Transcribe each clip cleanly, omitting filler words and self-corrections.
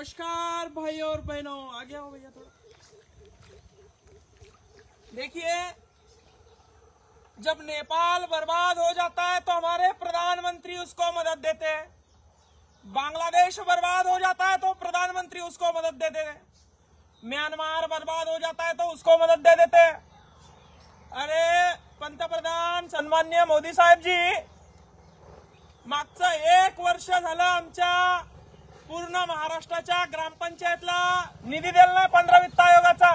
नमस्कार भाई और बहनों, आगे आओ भैया थोड़ा। देखिए, जब नेपाल बर्बाद हो जाता है तो हमारे प्रधानमंत्री उसको मदद देते हैं। बांग्लादेश बर्बाद हो जाता है तो प्रधानमंत्री उसको मदद देते हैं। म्यांमार बर्बाद हो जाता है तो उसको मदद दे देते हैं। अरे पंतप्रधान सन्मान्य मोदी साहेब जी, मागचं 1 वर्ष झालं आमच्या पूर्ण महाराष्ट्राच्या ग्रामपंचायतला निधी दिला नाही 15 वित्त आयोगाचा।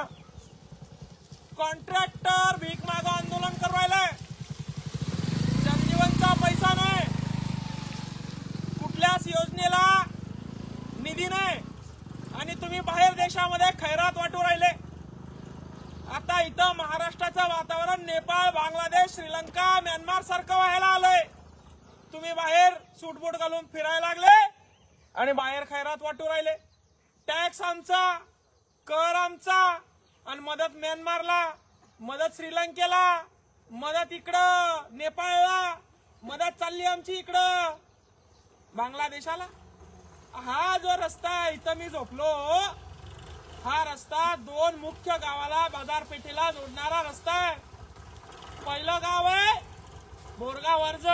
कॉन्ट्रॅक्टर भीक मागो आंदोलन करवायलाय, जलजीवनचा पैसा नाही, कुठल्याच योजनेला निधी नाही आणि तुम्ही बाहेर देशामध्ये खैरात वाटू राहिले। आता इथं महाराष्ट्राचं वातावरण नेपाळ, बांगलादेश, श्रीलंका, म्यानमार सारखं व्हायला आलंय। तुम्ही बाहेर सूटबूट घालून फिरायला लागले आणि बाहेर खैरात वाटू राहिले। टॅक्स आमचा, कर आमचा आणि मदत म्यानमारला, मदत श्रीलंकेला, मदत इकडं नेपाळला, मदत चालली आमची इकडं बांगलादेशाला। हा जो रस्ता आहे, इथं मी झोपलो, हा रस्ता 2 मुख्य गावाला, बाजारपेठेला जोडणारा रस्ता आहे। पहिलं गाव आहे बोरगाव वर्ज,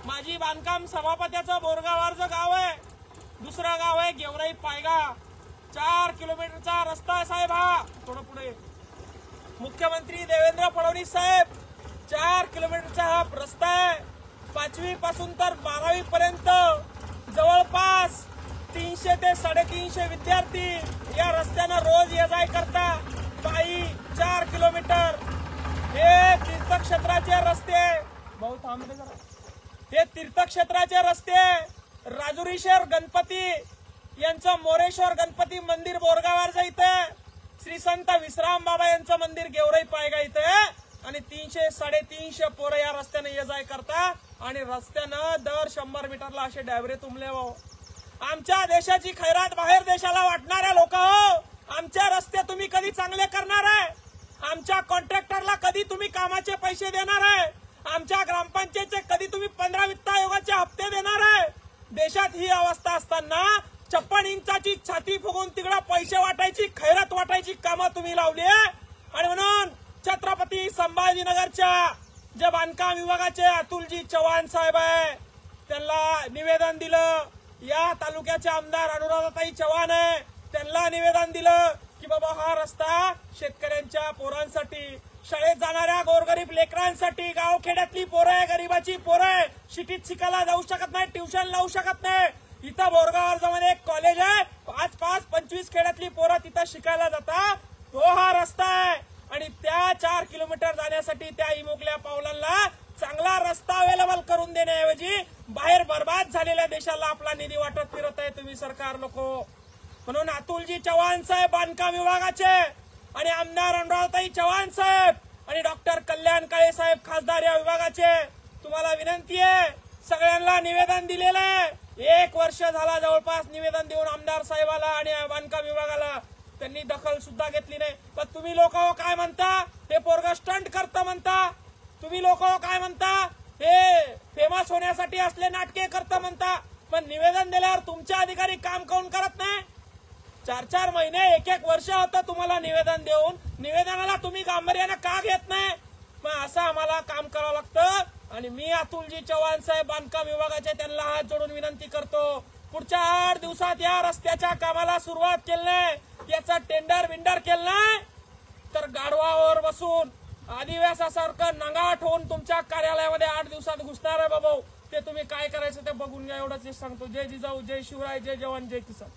माजी बांधकाम सभापतीचं बोरगाव वर्ज गाव आहे। दुसरा गाव आहे गेवराई पायगा। 4 किलोमीटरचा रस्ता आहे साहेब हा। थोडं पुढे मुख्यमंत्री देवेंद्र फडणवीस साहेब, 4 किलोमीटरचा हा रस्ता आहे। 5वी पासून तर 12वी पर्यंत जवळपास 300 ते 350 विद्यार्थी या रस्त्यानं रोज ये जाय करता पायी 4 किलोमीटर। हे तीर्थक्षेत्राचे रस्ते, भाऊ थांबते जरा, हे तीर्थक्षेत्राचे रस्ते। राजुरीश्वर गणपती यांचं मोरेश्वर गणपती मंदिर बोरगाववर इथे, श्री संत विश्राम बाबा यांचं मंदिर गेवराई पायगा इथे आणि 300-350 पोरं या रस्त्याने ये जाय करता आणि रस्त्यानं दर 100 मीटरला असे डायव्हरे तुंबले। हो, आमच्या देशाची खैरात बाहेर देशाला वाटणाऱ्या लोक हो, आमच्या रस्ते तुम्ही कधी चांगले करणार आहे? आमच्या कॉन्ट्रॅक्टरला कधी तुम्ही कामाचे पैसे देणार आहे? आमच्या ग्रामपंचायतचे कधी तुम्ही 15 वित्त आयोगाचे हप्ते देणार आहे? देशात ही अवस्था असताना 56 इंचाची छाती फुगून तिकडे पैसे वाटायची, खैरात वाटायची कामं तुम्ही लावली आहे। आणि म्हणून छत्रपती संभाजीनगरच्या जे बांधकाम विभागाचे अतुलजी चव्हाण साहेब आहे, त्यांना निवेदन दिलं। या तालुक्याचे आमदार अनुराधाताई चव्हाण आहे, त्यांना निवेदन दिलं की बाबा हा रस्ता शेतकऱ्यांच्या पोरांसाठी, शाळेत जाणाऱ्या गोरगरीब लेकरांसाठी, गावखेड्यातली पोरं आहे, गरीबाची पोरं आहे, सिटीत शिकायला जाऊ शकत नाही, ट्युशन लावू शकत नाही। इथं बोरगाव अर्जमध्ये एक कॉलेज आहे, 5-25 खेड्यातली पोरं तिथं शिकायला जातात, तो हा रस्ता आहे। आणि त्या 4 किलोमीटर जाण्यासाठी त्या इमोकल्या पावलांना चांगला रस्ता अवेलेबल करून देण्याऐवजी बाहेर बर्बाद झालेल्या देशाला आपला निधी वाटत फिरत आहे तुम्ही सरकार लोक। म्हणून अतुलजी चव्हाण साहेब बांधकाम विभागाचे आणि आमदार अनुराधाताई चव्हाण साहेब आणि डॉक्टर कल्याण काळे साहेब खासदार या विभागाचे, तुम्हाला विनंती आहे, सगळ्यांना निवेदन दिलेलं आहे। 1 वर्ष झाला जवळपास निवेदन देऊन आमदार साहेबाला आणि बांधकाम विभागाला, त्यांनी दखल सुद्धा घेतली नाही। पण तुम्ही लोक काय म्हणता, हे पोरग स्टंट करतं म्हणता, तुम्ही लोक काय म्हणता, हे फेमस होण्यासाठी असले नाटके करतं म्हणता। पण निवेदन दिल्यावर तुमचे अधिकारी काम काऊन करत नाही? 4-4 महिने 1-1 वर्ष होतं तुम्हाला निवेदन देऊन, निवेदनाला तुम्ही गांभीर्याने का घेत नाही? मग असं आम्हाला काम करावं लागतं। आणि मी अतुलजी चव्हाण साहेब बांधकाम विभागाचे त्यांना हात जोडून विनंती करतो, पुढच्या 8 दिवसात या रस्त्याच्या कामाला सुरुवात केली नाही, याचा टेंडर केलं नाही तर गाढवावर बसून आदिवासासारखं नंगाट होऊन तुमच्या कार्यालयामध्ये 8 दिवसात घुसणार आहे बाबा। ते तुम्ही काय करायचं ते बघून घ्या, एवढंच सांगतो। जय जिजाऊ, जय शिवराय, जय जवान, जय किसान।